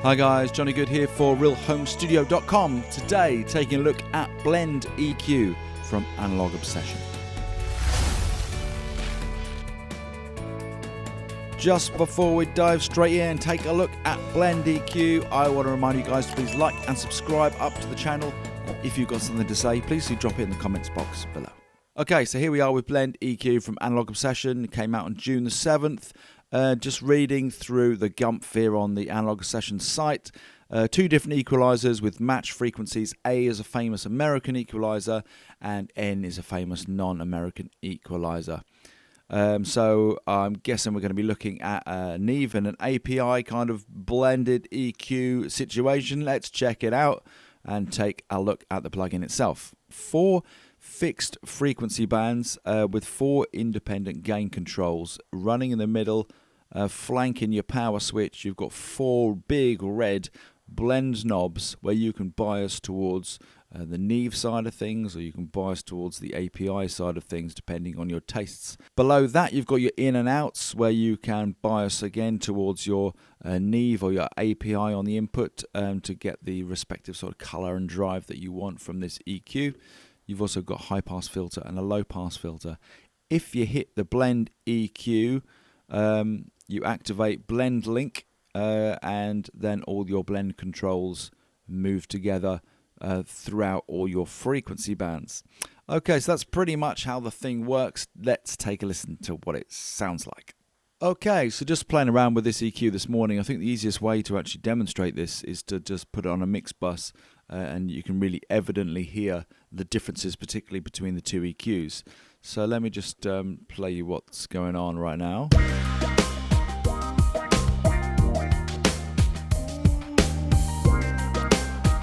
Hi guys, Johnny Good here for realhomestudio.com. Today, taking a look at BLENDEQ from Analog Obsession. Just before we dive straight in and take a look at BLENDEQ, I want to remind you guys to please like and subscribe up to the channel. If you've got something to say, please do drop it in the comments box below. Okay, so here we are with BLENDEQ from Analog Obsession. It came out on June the 7th. Just reading through the GUMP here on the Analog Obsession site. Two different equalizers with match frequencies. A is a famous American equalizer and N is a famous non-American equalizer. So I'm guessing we're going to be looking at an EVE and an API kind of blended EQ situation. Let's check it out and take a look at the plugin itself. 4 fixed frequency bands with 4 independent gain controls running in the middle. Flanking your power switch, you've got 4 big red blend knobs where you can bias towards the Neve side of things, or you can bias towards the API side of things depending on your tastes. Below that you've got your in and outs where you can bias again towards your Neve or your API on the input to get the respective sort of color and drive that you want from this EQ. You've also got high pass filter and a low pass filter. If you hit the blend EQ, you activate blend link and then all your blend controls move together throughout all your frequency bands. Okay, so that's pretty much how the thing works. Let's take a listen to what it sounds like. Okay, so just playing around with this EQ this morning, I think the easiest way to actually demonstrate this is to just put it on a mix bus and you can really evidently hear the differences, particularly between the two EQs. So let me just play you what's going on right now.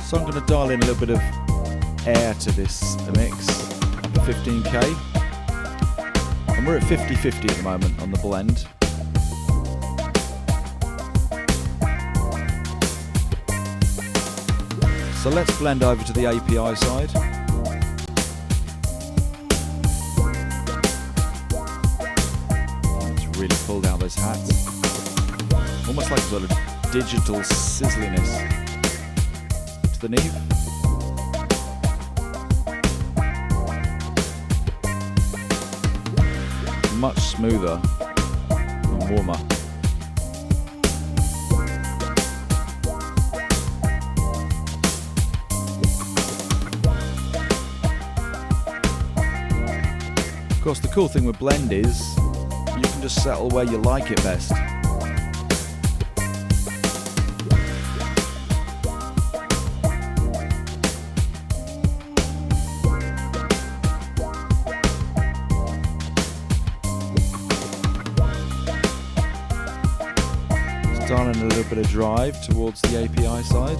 So I'm going to dial in a little bit of air to this mix, up to 15k. And we're at 50-50 at the moment on the blend. So let's blend over to the API side. Let's really pulled out those hats. Almost like a sort of digital sizzliness to the Neve. Much smoother and warmer. Of course, the cool thing with blend is you can just settle where you like it best. Just dialing a little bit of drive towards the API side.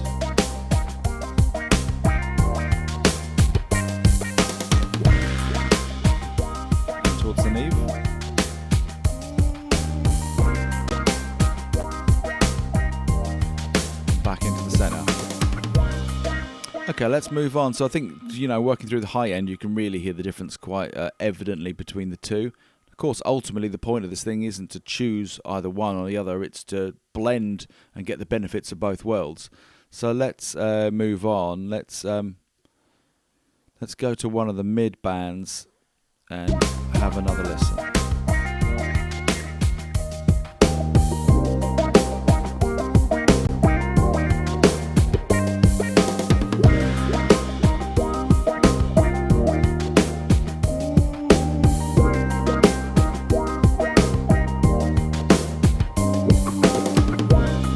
Towards the Neve. Back into the center. Okay, let's move on. So I think, working through the high end, you can really hear the difference quite evidently between the two. Of course, ultimately, the point of this thing isn't to choose either one or the other. It's to blend and get the benefits of both worlds. So let's move on. Let's go to one of the mid bands and have another listen.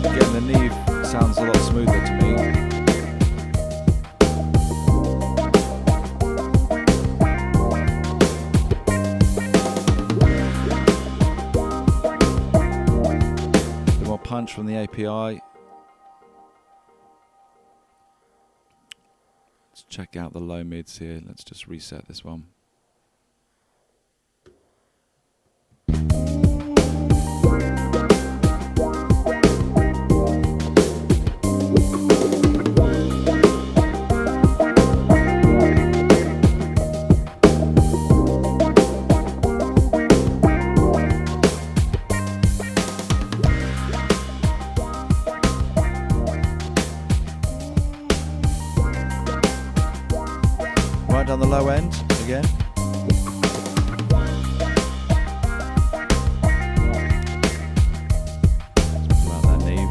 Again, the Neve sounds a lot smoother to me. Punch from the API. Let's check out the low mids here. Let's just reset this one. on the low end again. Around that neve.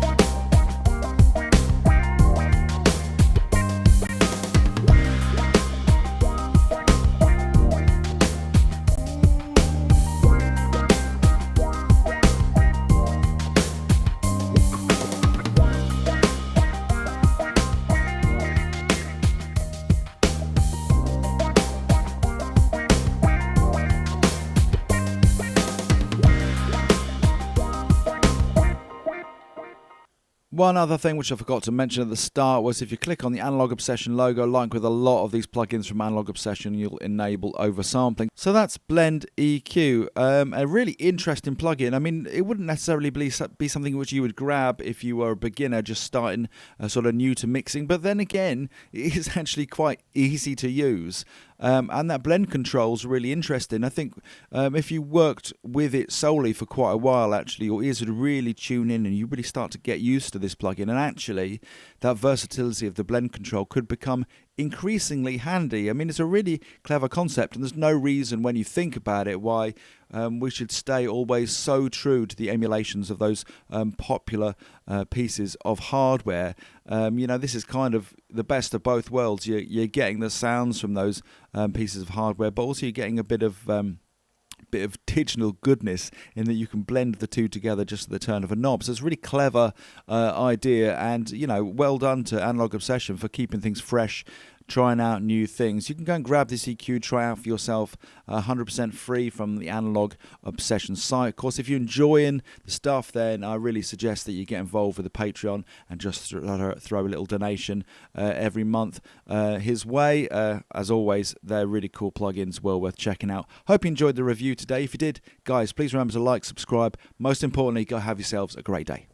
One other thing which I forgot to mention at the start was if you click on the Analog Obsession logo, like with a lot of these plugins from Analog Obsession, you'll enable oversampling. So that's BLENDEQ, a really interesting plugin. I mean, it wouldn't necessarily be something which you would grab if you were a beginner just starting sort of new to mixing, but then again, it is actually quite easy to use. And that blend control is really interesting. I think if you worked with it solely for quite a while, actually, your ears would really tune in and you really start to get used to this plugin. And actually, that versatility of the blend control could become increasingly handy. I mean, it's a really clever concept, and there's no reason when you think about it why we should stay always so true to the emulations of those popular pieces of hardware. You know, this is kind of the best of both worlds. You're getting the sounds from those pieces of hardware, but also you're getting a bit of digital goodness in that you can blend the two together just at the turn of a knob. So it's a really clever idea, and you know, well done to Analog Obsession for keeping things fresh, trying out new things. You can go and grab this EQ, try out for yourself, 100% free from the Analog Obsession site. Of course, if you're enjoying the stuff, then I really suggest that you get involved with the Patreon and just throw a little donation every month his way. As always, they're really cool plugins, well worth checking out. Hope you enjoyed the review today. If you did, guys, please remember to like, subscribe. Most importantly, go have yourselves a great day.